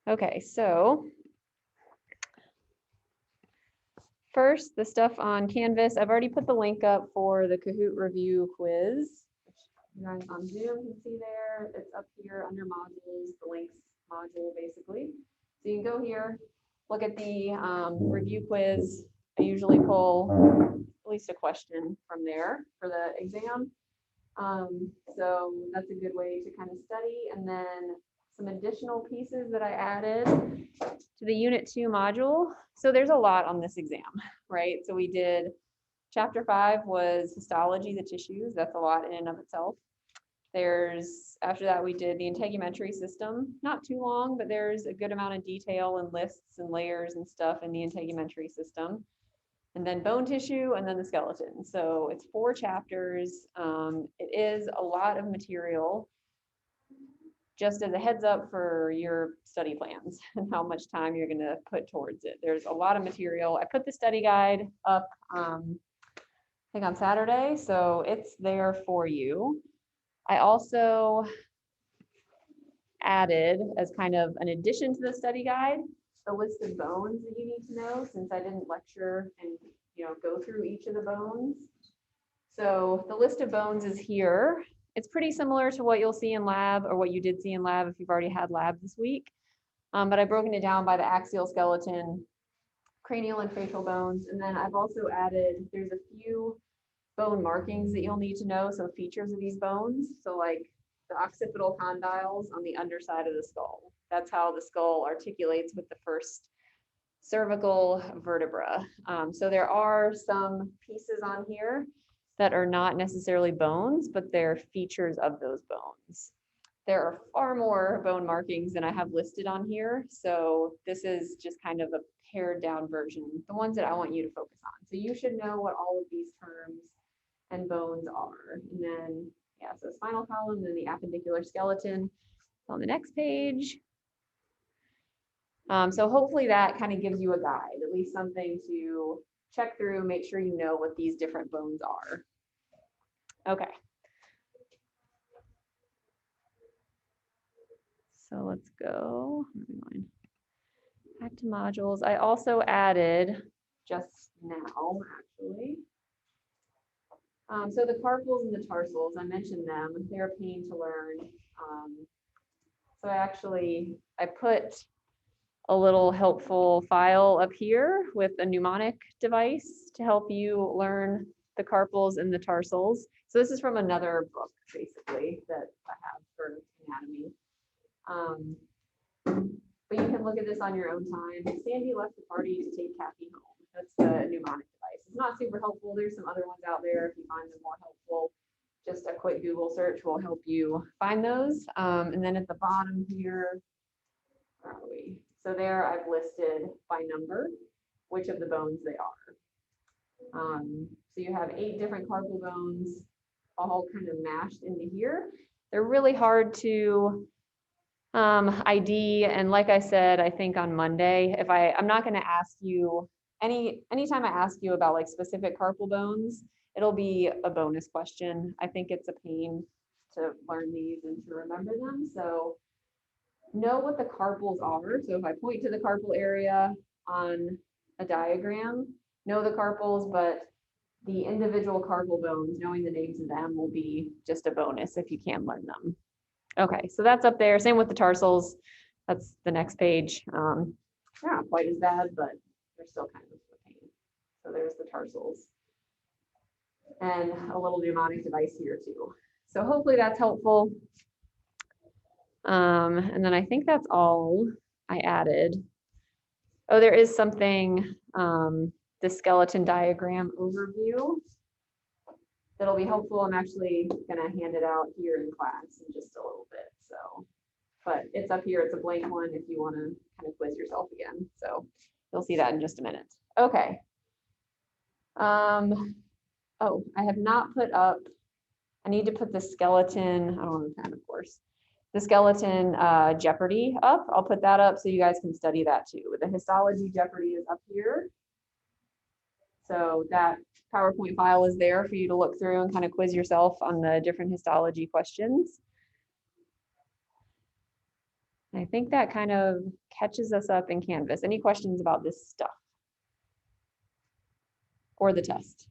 Okay, so first, the stuff on Canvas. I've already put the link up for the Kahoot review quiz. You guys on Zoom can see there. It's up here under modules, the links module basically. So you can go here, look at the review quiz. I usually pull at least a question from there for the exam. So that's a good way to kind of study. And then some additional pieces that I added to the Unit 2 module. So there's a lot on this exam, right? So we did Chapter 5 was histology, the tissues. That's a lot in and of itself. After that, we did the integumentary system. Not too long, but there's a good amount of detail and lists and layers and stuff in the integumentary system. And then bone tissue, and then the skeleton. So it's 4 chapters. It is a lot of material, just as a heads up for your study plans and how much time you're gonna put towards it. There's a lot of material. I put the study guide up, I think on Saturday, so it's there for you. I also added, as kind of an addition to the study guide, the list of bones that you need to know, since I didn't lecture and go through each of the bones. So the list of bones is here. It's pretty similar to what you'll see in lab, or what you did see in lab if you've already had lab this week. But I've broken it down by the axial skeleton, cranial and facial bones. And then I've also added, there's a few bone markings that you'll need to know, so features of these bones. So like the occipital condyles on the underside of the skull. That's how the skull articulates with the first cervical vertebra. So there are some pieces on here that are not necessarily bones, but they're features of those bones. There are far more bone markings than I have listed on here. So this is just kind of a pared down version, the ones that I want you to focus on. So you should know what all of these terms and bones are. And then, yeah, so spinal column, then the appendicular skeleton on the next page. So hopefully that kind of gives you a guide, at least something to check through, make sure you know what these different bones are. Okay. So let's go. Back to modules. I also added just now, actually. So the carpals and the tarsals, I mentioned them. They're a pain to learn. So I put a little helpful file up here with a mnemonic device to help you learn the carpals and the tarsals. So this is from another book, basically, that I have for anatomy. But you can look at this on your own time. Sandy left the party to take Kathy home. That's the mnemonic device. It's not super helpful. There's some other ones out there if you find them more helpful. Just a quick Google search will help you find those. And then at the bottom here, where are we? So there I've listed by number which of the bones they are. So you have 8 different carpal bones all kind of mashed into here. They're really hard to ID, and like I said, I think on Monday, I'm not going to ask you anytime I ask you about like specific carpal bones, it'll be a bonus question. I think it's a pain to learn these and to remember them. So know what the carpals are. So if I point to the carpal area on a diagram, know the carpals, but the individual carpal bones, knowing the names of them will be just a bonus if you can learn them. Okay, so that's up there. Same with the tarsals. That's the next page. They're not quite as bad, but they're still kind of a pain. So there's the tarsals. And a little mnemonic device here too. So hopefully that's helpful. And then I think that's all I added. Oh, there is something, the skeleton diagram overview that'll be helpful. I'm actually gonna hand it out here in class in just a little bit. So, but it's up here, it's a blank one if you wanna kind of quiz yourself again. So you'll see that in just a minute. Okay. Oh, I have not put up, I need to put the skeleton, I don't have time, of course, the skeleton Jeopardy up. I'll put that up so you guys can study that too. The histology Jeopardy is up here. So that PowerPoint file is there for you to look through and kind of quiz yourself on the different histology questions. I think that kind of catches us up in Canvas. Any questions about this stuff? Or the test?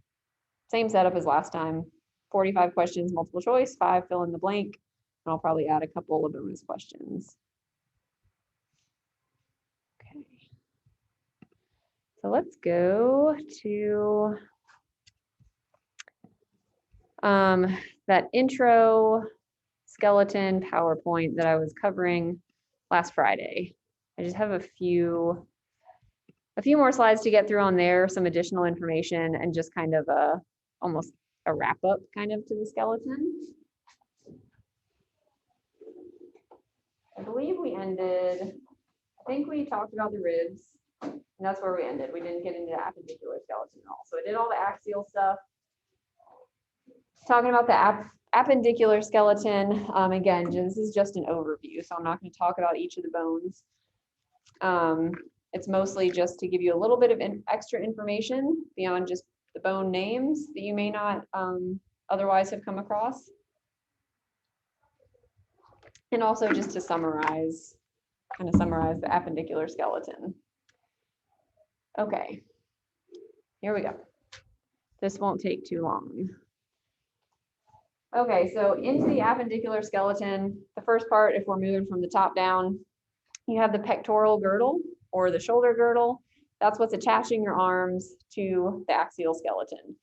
Same setup as last time. 45 questions, multiple choice, 5 fill in the blank, and I'll probably add a couple of bonus questions. Okay. So let's go to that intro skeleton PowerPoint that I was covering last Friday. I just have a few more slides to get through on there, some additional information, and just kind of almost a wrap up kind of to the skeleton. I believe we ended, I think we talked about the ribs, and that's where we ended. We didn't get into the appendicular skeleton at all. So I did all the axial stuff. Talking about the appendicular skeleton, again, this is just an overview, so I'm not going to talk about each of the bones. It's mostly just to give you a little bit of extra information beyond just the bone names that you may not otherwise have come across. And also just to summarize, kind of summarize the appendicular skeleton. Okay, here we go. This won't take too long. Okay, so into the appendicular skeleton, the first part, if we're moving from the top down, you have the pectoral girdle or the shoulder girdle. That's what's attaching your arms to the axial skeleton.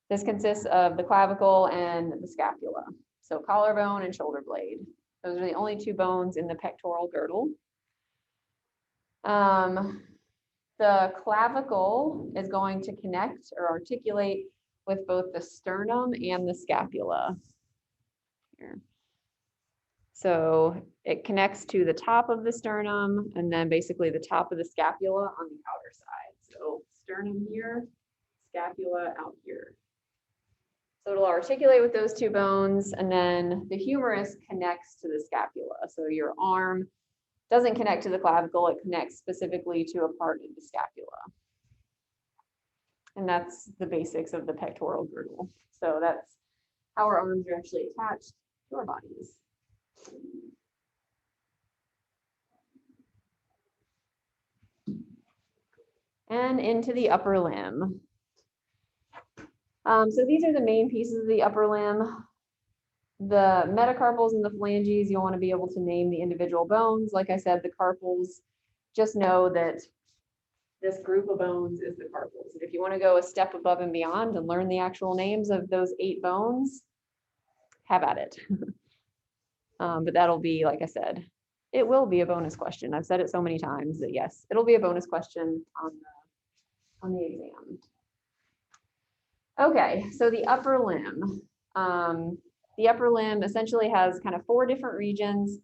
This consists of the clavicle and the scapula. So collarbone and shoulder blade. Those are the only two bones in the pectoral girdle. The clavicle is going to connect or articulate with both the sternum and the scapula. Here. So it connects to the top of the sternum and then basically the top of the scapula on the outer side. So sternum here, scapula out here. So it'll articulate with those two bones, and then the humerus connects to the scapula. So your arm doesn't connect to the clavicle, it connects specifically to a part of the scapula. And that's the basics of the pectoral girdle. So that's how our arms are actually attached to our bodies. And into the upper limb. So these are the main pieces of the upper limb. The metacarpals and the phalanges, you'll want to be able to name the individual bones. Like I said, the carpals, just know that this group of bones is the carpals. And if you want to go a step above and beyond and learn the actual names of those 8 bones, have at it. But that'll be, like I said, it will be a bonus question. I've said it so many times that yes, it'll be a bonus question on the exam. Okay, so the upper limb. The upper limb essentially has kind of 4 different regions.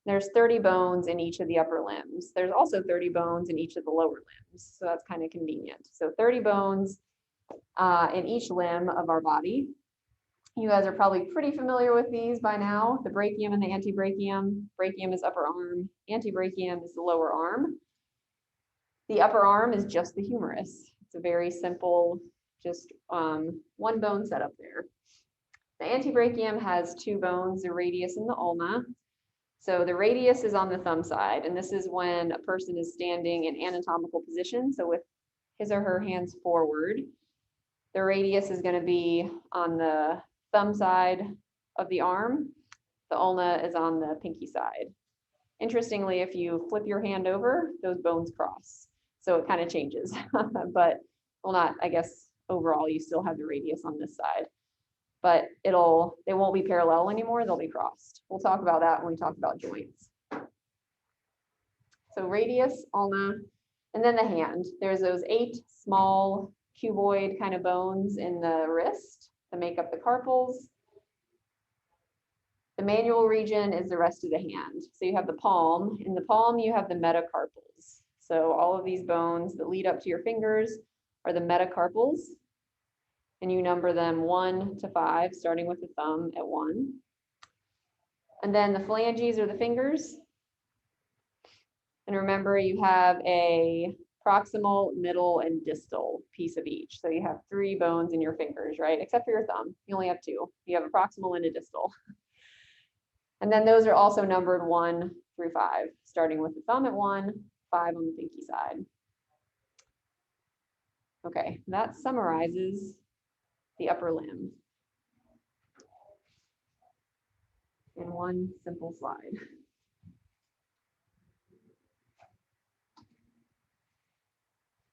There's 30 bones in each of the upper limbs. There's also 30 bones in each of the lower limbs. So that's kind of convenient. So 30 bones in each limb of our body. You guys are probably pretty familiar with these by now. The brachium and the antebrachium. Brachium is upper arm. Antebrachium is the lower arm. The upper arm is just the humerus. It's a very simple, just one bone setup there. The antebrachium has 2 bones, the radius and the ulna. So the radius is on the thumb side, and this is when a person is standing in anatomical position, so with his or her hands forward. The radius is going to be on the thumb side of the arm. The ulna is on the pinky side. Interestingly, if you flip your hand over, those bones cross. So it kind of changes, but well, not, I guess, overall, you still have the radius on this side. But they won't be parallel anymore, they'll be crossed. We'll talk about that when we talk about joints. So radius, ulna, and then the hand. There's those 8 small cuboid kind of bones in the wrist that make up the carpals. The manual region is the rest of the hand. So you have the palm. In the palm, you have the metacarpals. So all of these bones that lead up to your fingers are the metacarpals. And you number them 1 to 5, starting with the thumb at 1. And then the phalanges are the fingers. And remember, you have a proximal, middle, and distal piece of each. So you have 3 bones in your fingers, right? Except for your thumb, you only have 2. You have a proximal and a distal. And then those are also numbered 1 through 5, starting with the thumb at 1, 5 on the pinky side. Okay, that summarizes the upper limb in one simple slide.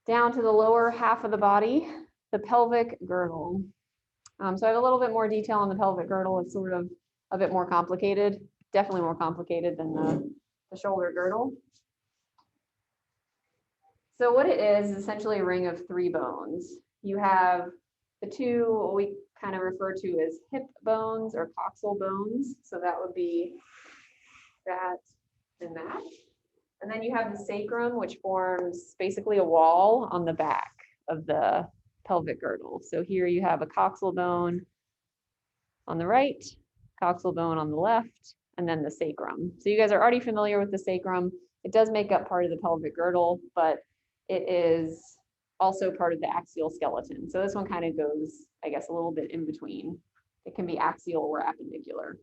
Down to the lower half of the body, the pelvic girdle. So I have a little bit more detail on the pelvic girdle. It's sort of a bit more complicated, definitely more complicated than the shoulder girdle. So what it is essentially a ring of 3 bones. You have the 2 what we kind of refer to as hip bones or coxal bones. So that would be that and that. And then you have the sacrum, which forms basically a wall on the back of the pelvic girdle. So here you have a coxal bone on the right, coxal bone on the left, and then the sacrum. So you guys are already familiar with the sacrum. It does make up part of the pelvic girdle, but it is also part of the axial skeleton. So this one kind of goes, I guess, a little bit in between. It can be axial or appendicular.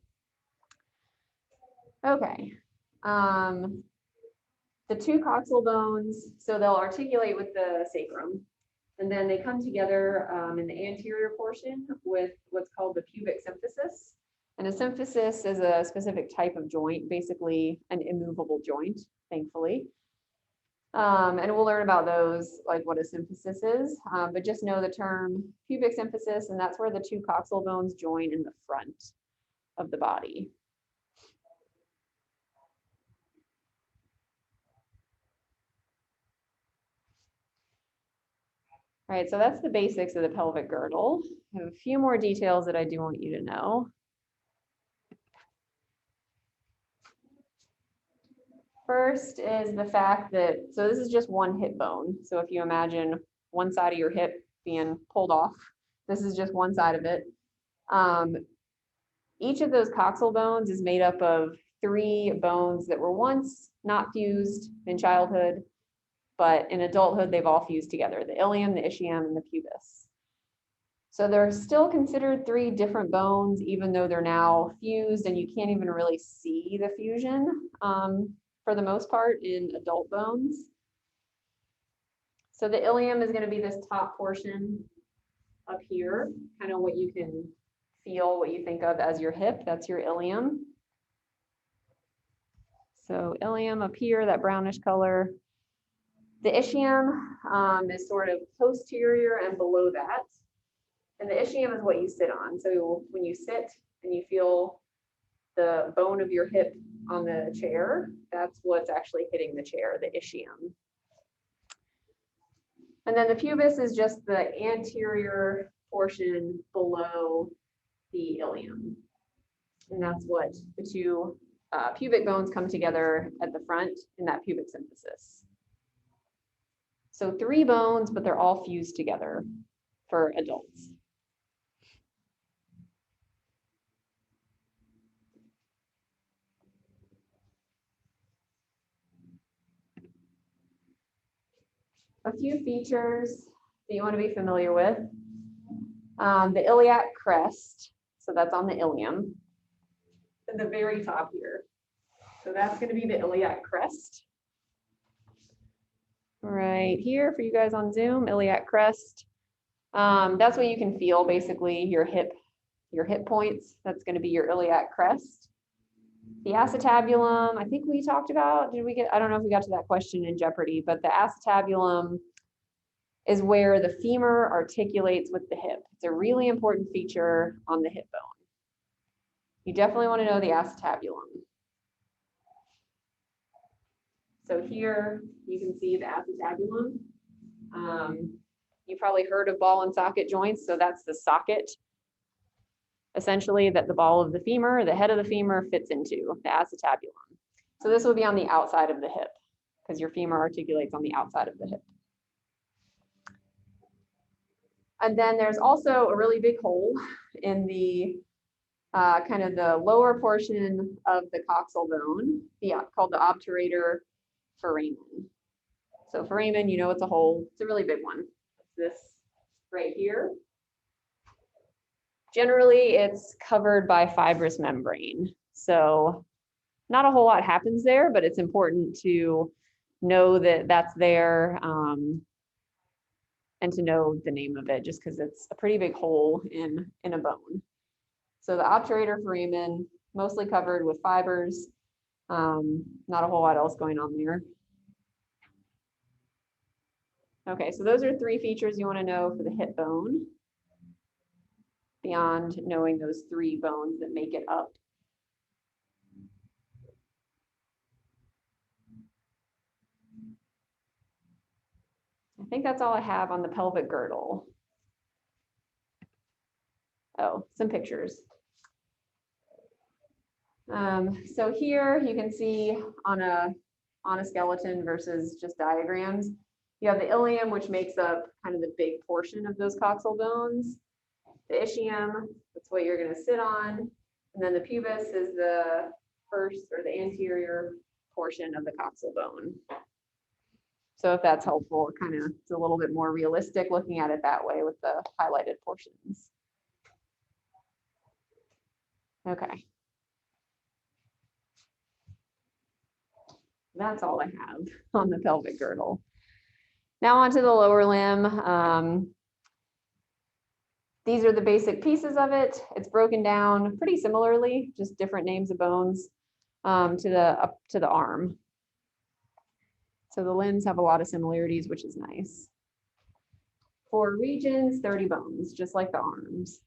Okay. The 2 coxal bones, so they'll articulate with the sacrum, and then they come together in the anterior portion with what's called the pubic symphysis. And a symphysis is a specific type of joint, basically an immovable joint, thankfully. And we'll learn about those, like what a symphysis is, but just know the term pubic symphysis, and that's where the 2 coxal bones join in the front of the body. All right, so that's the basics of the pelvic girdle. I have a few more details that I do want you to know. First is the fact that, so this is just one hip bone. So if you imagine one side of your hip being pulled off, this is just one side of it. Each of those coxal bones is made up of 3 bones that were once not fused in childhood, but in adulthood, they've all fused together, the ilium, the ischium, and the pubis. So they're still considered 3 different bones, even though they're now fused, and you can't even really see the fusion for the most part in adult bones. So the ilium is going to be this top portion up here, kind of what you can feel, what you think of as your hip, that's your ilium. So ilium up here, that brownish color. The ischium is sort of posterior and below that. And the ischium is what you sit on. So when you sit and you feel the bone of your hip on the chair, that's what's actually hitting the chair, the ischium. And then the pubis is just the anterior portion below the ilium. And that's what the 2 pubic bones come together at the front in that pubic symphysis. So 3 bones, but they're all fused together for adults. A few features that you want to be familiar with. The iliac crest, so that's on the ilium, at the very top here. So that's going to be the iliac crest. Right here for you guys on Zoom, iliac crest. That's what you can feel, basically your hip points. That's going to be your iliac crest. The acetabulum, I think we talked about, I don't know if we got to that question in Jeopardy, but the acetabulum is where the femur articulates with the hip. It's a really important feature on the hip bone. You definitely want to know the acetabulum. So here you can see the acetabulum. You probably heard of ball and socket joints. So that's the socket, essentially, that the ball of the femur, the head of the femur fits into, the acetabulum. So this will be on the outside of the hip because your femur articulates on the outside of the hip. And then there's also a really big hole in the kind of the lower portion of the coxal bone, called the obturator foramen. So foramen, you know, it's a hole. It's a really big one. It's this right here. Generally, it's covered by fibrous membrane. So not a whole lot happens there, but it's important to know that that's there and to know the name of it, just because it's a pretty big hole in a bone. So the obturator foramen, mostly covered with fibers, not a whole lot else going on there. Okay, so those are 3 features you want to know for the hip bone, beyond knowing those 3 bones that make it up. I think that's all I have on the pelvic girdle. Oh, some pictures. So here you can see on a skeleton versus just diagrams, you have the ilium, which makes up kind of the big portion of those coxal bones. The ischium, that's what you're going to sit on. And then the pubis is the first or the anterior portion of the coxal bone. So if that's helpful, kind of it's a little bit more realistic looking at it that way with the highlighted portions. Okay. That's all I have on the pelvic girdle. Now onto the lower limb. These are the basic pieces of it. It's broken down pretty similarly, just different names of bones up to the arm. So the limbs have a lot of similarities, which is nice. 4 regions, 30 bones, just like the arms.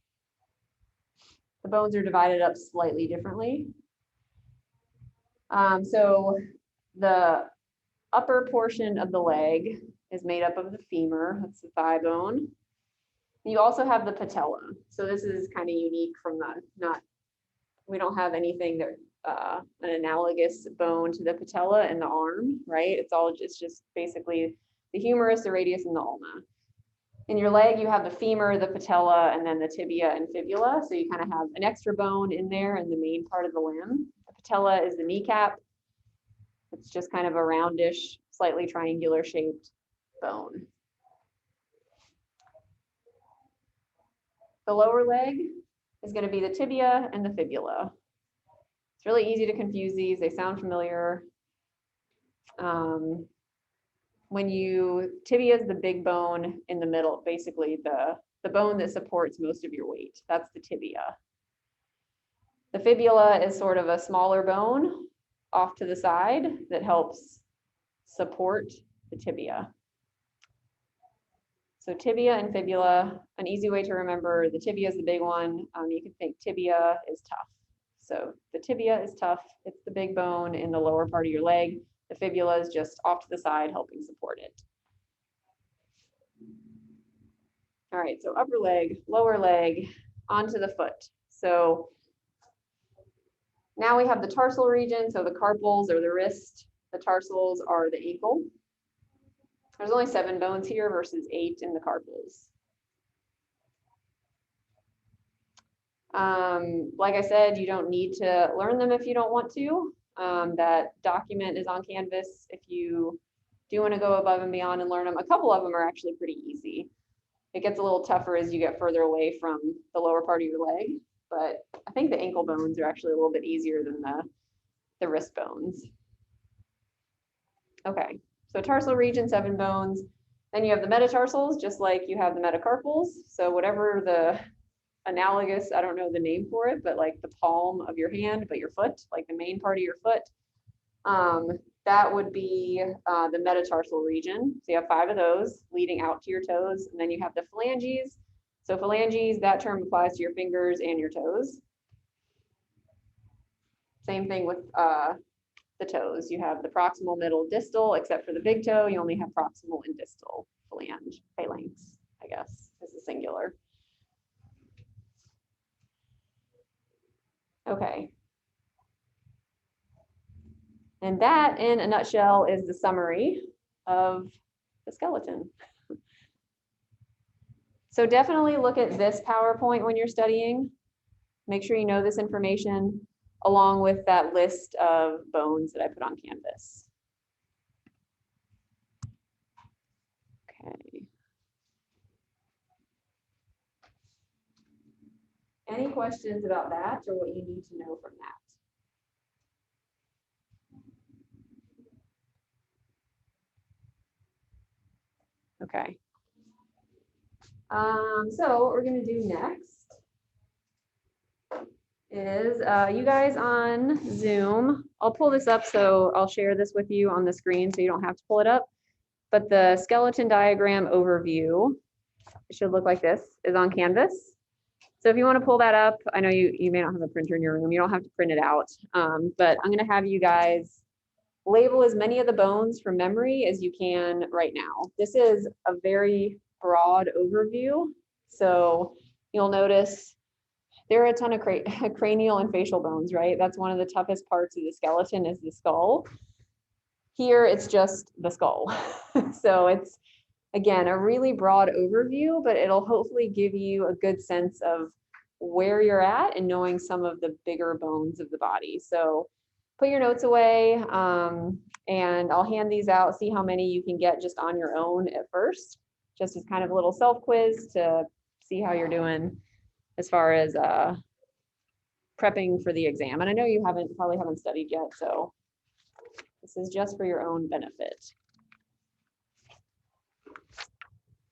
The bones are divided up slightly differently. So the upper portion of the leg is made up of the femur, that's the thigh bone. You also have the patella. So this is kind of unique from we don't have anything that an analogous bone to the patella in the arm, right? It's just basically the humerus, the radius, and the ulna. In your leg, you have the femur, the patella, and then the tibia and fibula. So you kind of have an extra bone in there in the main part of the limb. The patella is the kneecap. It's just kind of a roundish, slightly triangular shaped bone. The lower leg is going to be the tibia and the fibula. It's really easy to confuse these. They sound familiar. Tibia is the big bone in the middle, basically the bone that supports most of your weight. That's the tibia. The fibula is sort of a smaller bone off to the side that helps support the tibia. So tibia and fibula, an easy way to remember, the tibia is the big one. You can think tibia is tough. So the tibia is tough. It's the big bone in the lower part of your leg. The fibula is just off to the side, helping support it. All right, so upper leg, lower leg, onto the foot. So now we have the tarsal region. So the carpals are the wrist. The tarsals are the ankle. There's only 7 bones here versus 8 in the carpals. Like I said, you don't need to learn them if you don't want to. That document is on Canvas if you do want to go above and beyond and learn them. A couple of them are actually pretty easy. It gets a little tougher as you get further away from the lower part of your leg, but I think the ankle bones are actually a little bit easier than the wrist bones. Okay, so tarsal region, 7 bones. Then you have the metatarsals, just like you have the metacarpals. So whatever the analogous, I don't know the name for it, but like the palm of your hand, but your foot, like the main part of your foot, that would be the metatarsal region. So you have 5 of those leading out to your toes, and then you have the phalanges. So phalanges, that term applies to your fingers and your toes. Same thing with the toes. You have the proximal, middle, distal, except for the big toe, you only have proximal and distal phalanx, I guess, is the singular. Okay. And that, in a nutshell, is the summary of the skeleton. So definitely look at this PowerPoint when you're studying. Make sure you know this information along with that list of bones that I put on Canvas. Okay. Any questions about that or what you need to know from that? Okay. So what we're gonna do next is you guys on Zoom, I'll pull this up, so I'll share this with you on the screen so you don't have to pull it up. But the skeleton diagram overview, it should look like this, is on Canvas. So if you want to pull that up, I know you may not have a printer in your room, you don't have to print it out, but I'm gonna have you guys label as many of the bones from memory as you can right now. This is a very broad overview. So you'll notice there are a ton of cranial and facial bones, right? That's one of the toughest parts of the skeleton is the skull. Here, it's just the skull. So it's, again, a really broad overview, but it'll hopefully give you a good sense of where you're at and knowing some of the bigger bones of the body. So put your notes away, and I'll hand these out, see how many you can get just on your own at first, just as kind of a little self-quiz to see how you're doing as far as prepping for the exam. And I know you probably haven't studied yet, so this is just for your own benefit.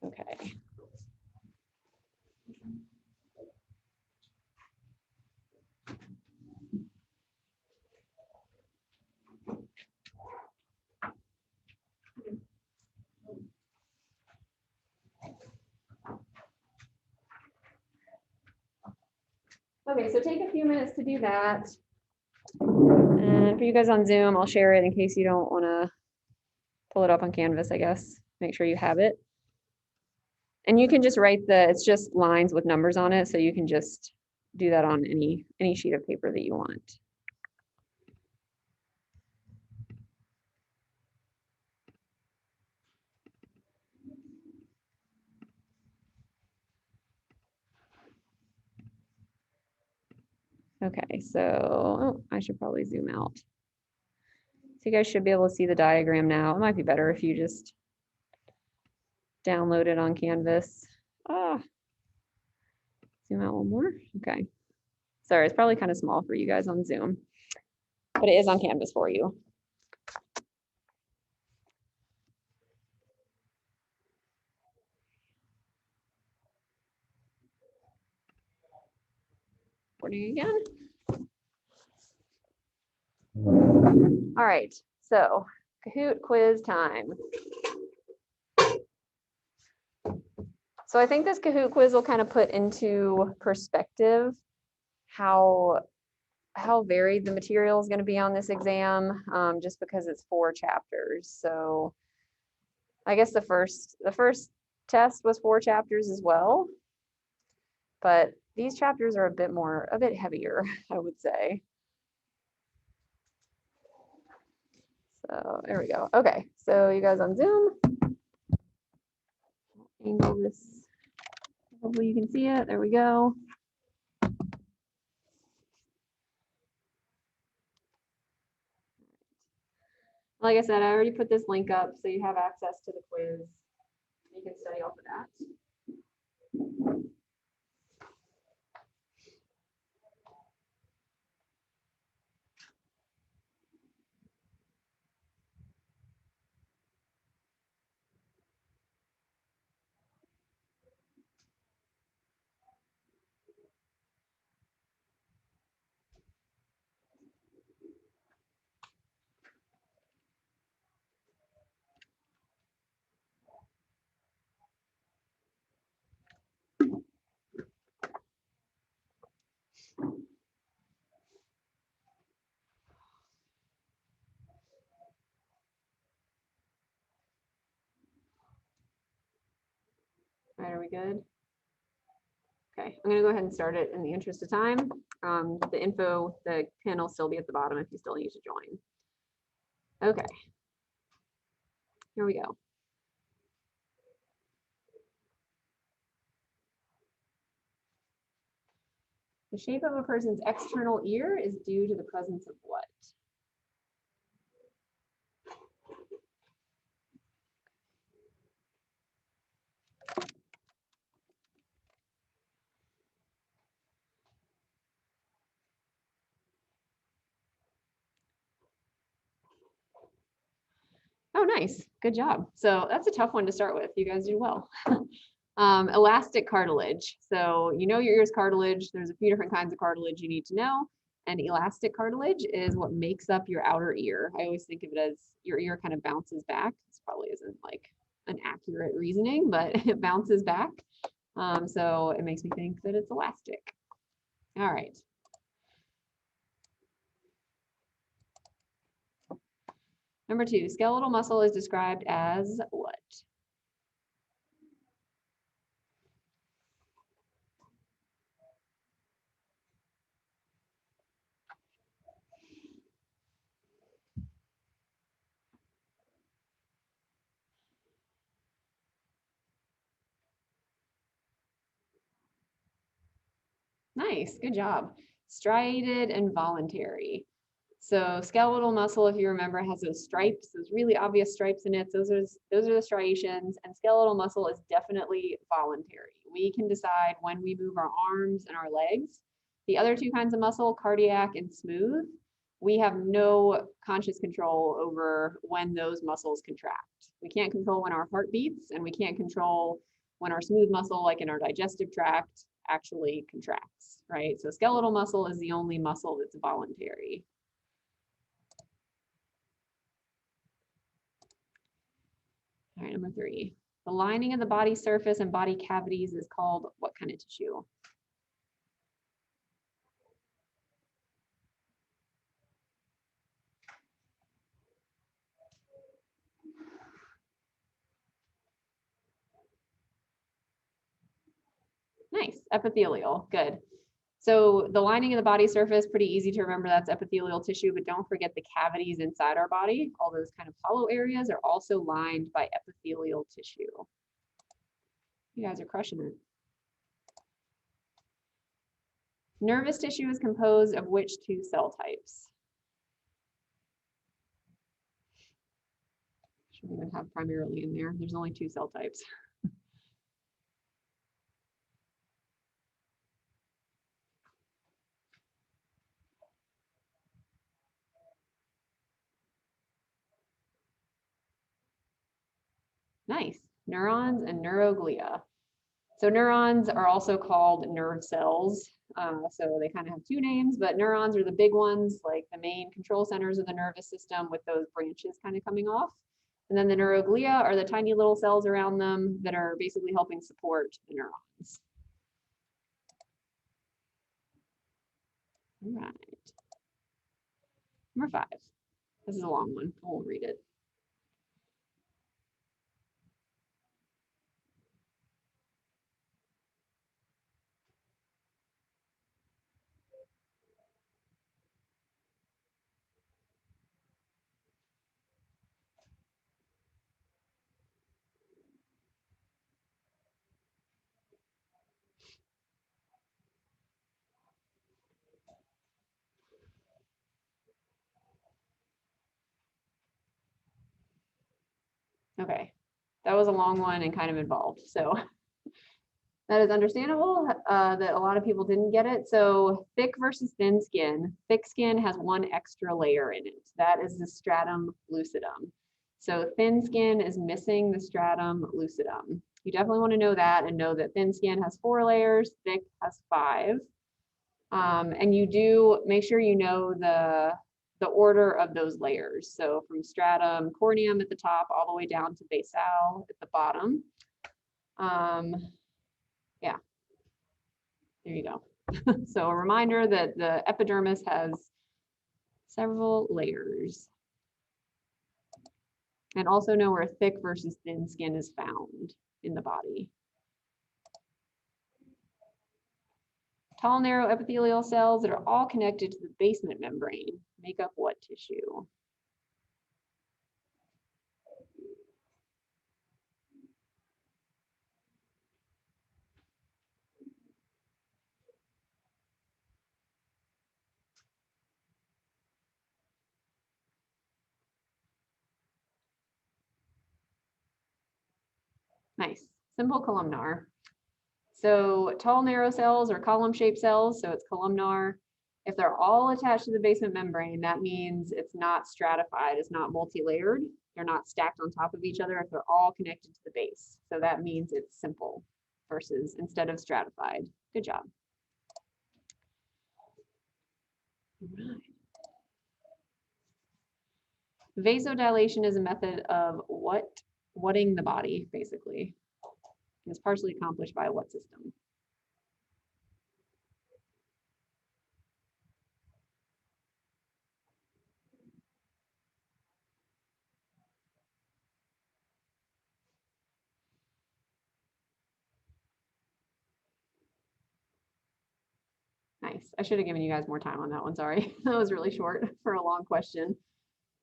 Okay. Okay, so take a few minutes to do that. And for you guys on Zoom, I'll share it in case you don't want to pull it up on Canvas, I guess. Make sure you have it. And you can just write it's just lines with numbers on it, so you can just do that on any sheet of paper that you want. Okay, so I should probably zoom out. So you guys should be able to see the diagram now. It might be better if you just download it on Canvas. Zoom out one more. Okay. Sorry, it's probably kind of small for you guys on Zoom, but it is on Canvas for you. Recording again. All right, so Kahoot quiz time. So I think this Kahoot quiz will kind of put into perspective how varied the material is going to be on this exam, just because it's 4 chapters. So I guess the first test was 4 chapters as well, but these chapters are a bit heavier, I would say. So there we go. Okay, so you guys on Zoom, angle this, hopefully you can see it. There we go. Like I said, I already put this link up so you have access to the quiz. You can study off of that. All right, are we good? Okay, I'm gonna go ahead and start it in the interest of time. The pin will still be at the bottom if you still need to join. Okay, here we go. The shape of a person's external ear is due to the presence of what? Oh, nice. Good job. So that's a tough one to start with. You guys do well. Elastic cartilage. So you know your ear's cartilage. There's a few different kinds of cartilage you need to know. And elastic cartilage is what makes up your outer ear. I always think of it as your ear kind of bounces back. This probably isn't like an accurate reasoning, but it bounces back. So it makes me think that it's elastic. All right. Number 2, skeletal muscle is described as what? Nice, good job. Striated and voluntary. So skeletal muscle, if you remember, has those stripes, those really obvious stripes in it. Those are the striations, and skeletal muscle is definitely voluntary. We can decide when we move our arms and our legs. The other two kinds of muscle, cardiac and smooth, we have no conscious control over when those muscles contract. We can't control when our heart beats, and we can't control when our smooth muscle, like in our digestive tract, actually contracts, right? So skeletal muscle is the only muscle that's voluntary. All right, number 3. The lining of the body surface and body cavities is called what kind of tissue? Nice, epithelial, good. So the lining of the body surface, pretty easy to remember, that's epithelial tissue, but don't forget the cavities inside our body. All those kind of hollow areas are also lined by epithelial tissue. You guys are crushing it. Nervous tissue is composed of which 2 cell types? Shouldn't even have primarily in there. There's only 2 cell types. Nice, neurons and neuroglia. So neurons are also called nerve cells. So they kind of have 2 names, but neurons are the big ones, like the main control centers of the nervous system with those branches kind of coming off. And then the neuroglia are the tiny little cells around them that are basically helping support the neurons. All right. Number 5. This is a long one. I won't read it. Okay, that was a long one and kind of involved. So that is understandable that a lot of people didn't get it. So thick versus thin skin. Thick skin has 1 extra layer in it. That is the stratum lucidum. So thin skin is missing the stratum lucidum. You definitely want to know that and know that thin skin has 4 layers, thick has 5. And you do make sure you know the order of those layers. So from stratum corneum at the top all the way down to basal at the bottom. Yeah, there you go. So a reminder that the epidermis has several layers. And also know where thick versus thin skin is found in the body. Tall, narrow epithelial cells that are all connected to the basement membrane make up what tissue? Nice, simple columnar. So tall, narrow cells are column-shaped cells, so it's columnar. If they're all attached to the basement membrane, that means it's not stratified, it's not multi-layered. they're not stacked on top of each other, if they're all connected to the base. So that means it's simple versus instead of stratified. Good job. All right. Vasodilation is a method of whatting the body, basically. It's partially accomplished by a what system? Nice. I should have given you guys more time on that one. Sorry. That was really short for a long question.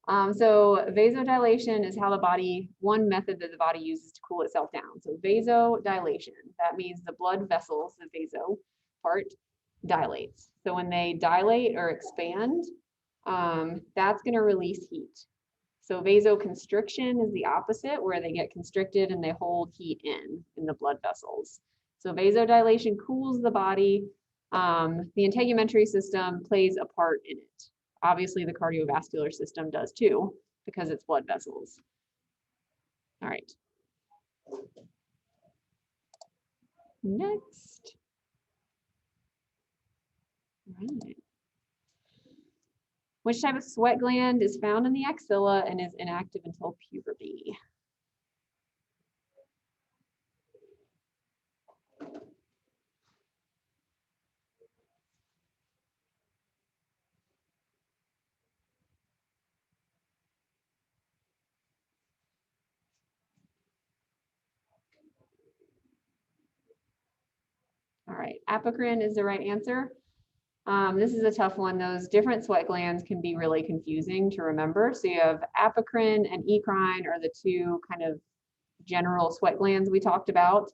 So vasodilation is how the body, one method that the body uses to cool itself down. So vasodilation, that means the blood vessels, the vaso part, dilates. So when they dilate or expand, that's going to release heat. So vasoconstriction is the opposite, where they get constricted and they hold heat in the blood vessels. So vasodilation cools the body. The integumentary system plays a part in it. Obviously, the cardiovascular system does too, because it's blood vessels. All right. Next. All right. Which type of sweat gland is found in the axilla and is inactive until puberty? All right, apocrine is the right answer. This is a tough one. Those different sweat glands can be really confusing to remember. So you have apocrine and eccrine are the two kind of general sweat glands we talked about.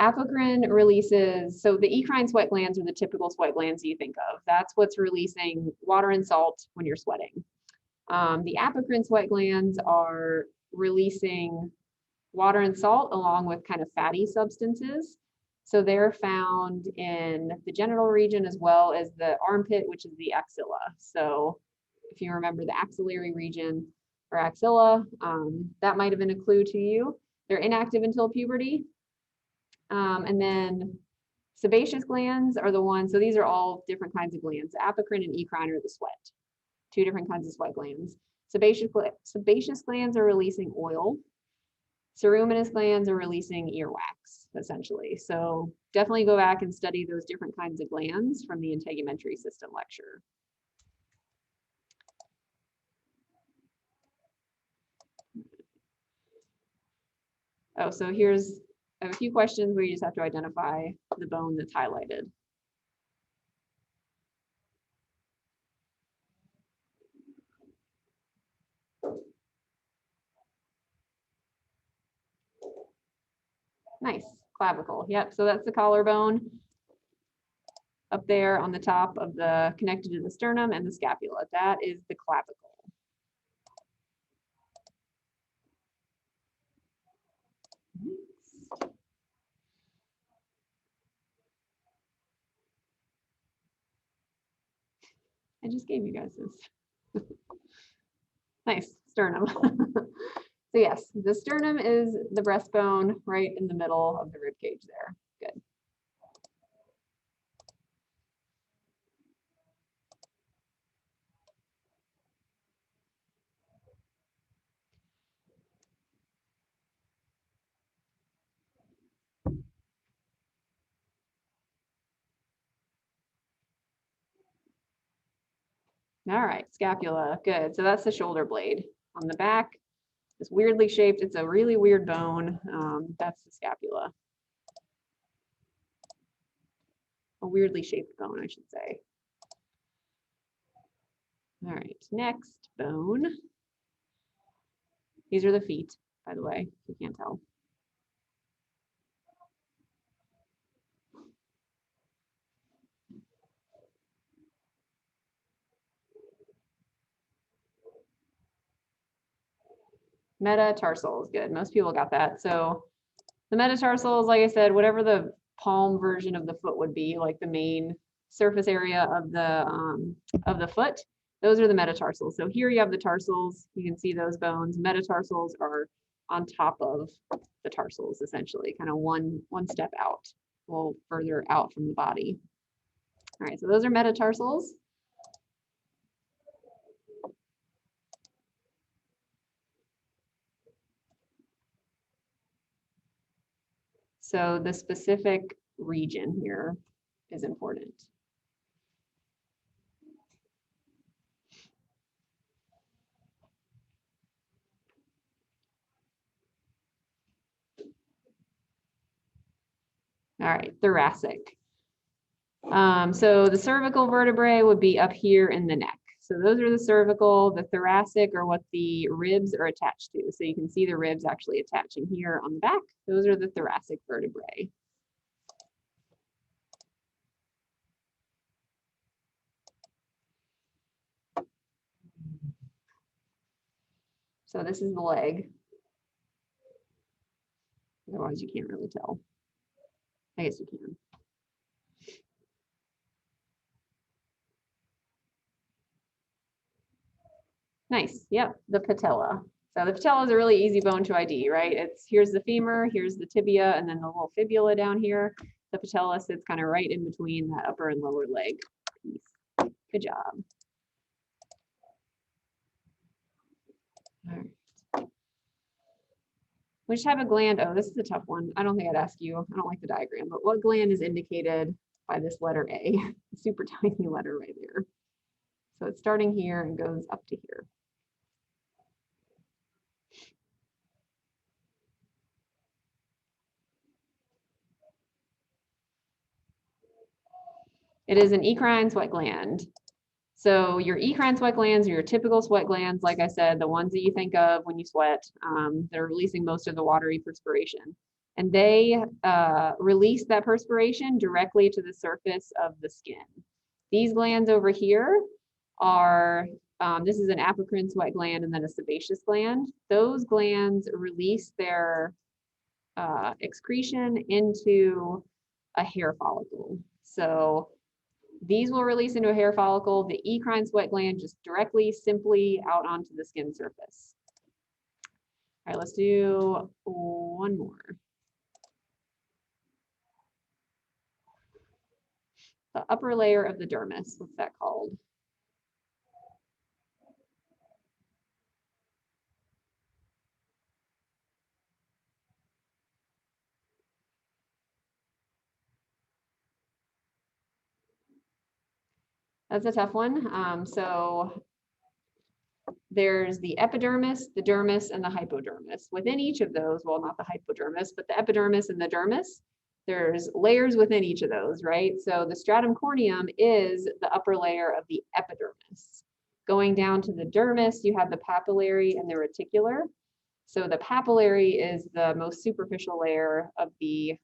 Apocrine releases, so the eccrine sweat glands are the typical sweat glands you think of. That's what's releasing water and salt when you're sweating. The apocrine sweat glands are releasing water and salt along with kind of fatty substances. So they're found in the genital region as well as the armpit, which is the axilla. So if you remember the axillary region or axilla, that might have been a clue to you. They're inactive until puberty. And then sebaceous glands are the ones, so these are all different kinds of glands. Apocrine and eccrine are the sweat, two different kinds of sweat glands. Sebaceous glands are releasing oil. Ceruminous glands are releasing earwax, essentially. So definitely go back and study those different kinds of glands from the integumentary system lecture. Oh, so here's, I have a few questions where you just have to identify the bone that's highlighted. Nice, clavicle. Yep, so that's the collarbone up there on the top of the, connected to the sternum and the scapula. That is the clavicle. I just gave you guys this. Nice, sternum. So yes, the sternum is the breastbone right in the middle of the rib cage there. Good. All right, scapula, good. So that's the shoulder blade on the back. It's weirdly shaped. It's a really weird bone. That's the scapula. A weirdly shaped bone, I should say. All right, next bone. These are the feet, by the way, if you can't tell. Metatarsals, good. Most people got that. So the metatarsals, like I said, whatever the palm version of the foot would be, like the main surface area of the foot, Those are the metatarsals. So here you have the tarsals. You can see those bones. Metatarsals are on top of the tarsals, essentially, kind of one step out, a little further out from the body. All right, so those are metatarsals. So the specific region here is important. All right, thoracic. So the cervical vertebrae would be up here in the neck. So those are the cervical. The thoracic are what the ribs are attached to. So you can see the ribs actually attaching here on the back. Those are the thoracic vertebrae. So this is the leg. Otherwise you can't really tell. I guess you can. Nice, yep, the patella. So the patella is a really easy bone to ID, right? Here's the femur, here's the tibia, and then the little fibula down here. The patella sits kind of right in between that upper and lower leg piece. Good job. All right. Which type of gland? Oh, this is a tough one. I don't think I'd ask you. I don't like the diagram, but what gland is indicated by this letter A? Super tiny letter right there. So it's starting here and goes up to here. It is an eccrine sweat gland. So your eccrine sweat glands are your typical sweat glands, like I said, the ones that you think of when you sweat, that are releasing most of the watery perspiration. And they release that perspiration directly to the surface of the skin. These glands over here are, this is an apocrine sweat gland and then a sebaceous gland. Those glands release their excretion into a hair follicle. So these will release into a hair follicle. The eccrine sweat gland just directly, simply out onto the skin surface. All right, let's do one more. The upper layer of the dermis, what's that called? That's a tough one. So there's the epidermis, the dermis, and the hypodermis. Within each of those, well, not the hypodermis, but the epidermis and the dermis, there's layers within each of those, right? So the stratum corneum is the upper layer of the epidermis. Going down to the dermis, you have the papillary and the reticular. So the papillary is the most superficial layer of the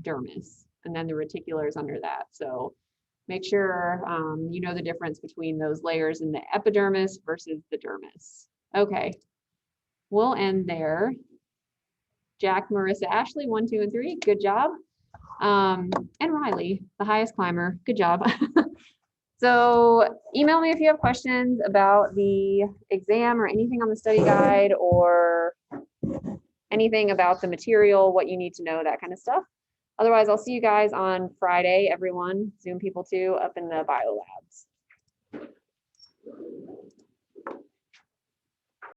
dermis, and then the reticular is under that. So make sure you know the difference between those layers in the epidermis versus the dermis. Okay, we'll end there. Jack, Marissa, Ashley, 1, 2, and 3, good job. And Riley, the highest climber, good job. So email me if you have questions about the exam or anything on the study guide or anything about the material, what you need to know, that kind of stuff. Otherwise, I'll see you guys on Friday, everyone, Zoom people too, up in the bio lab.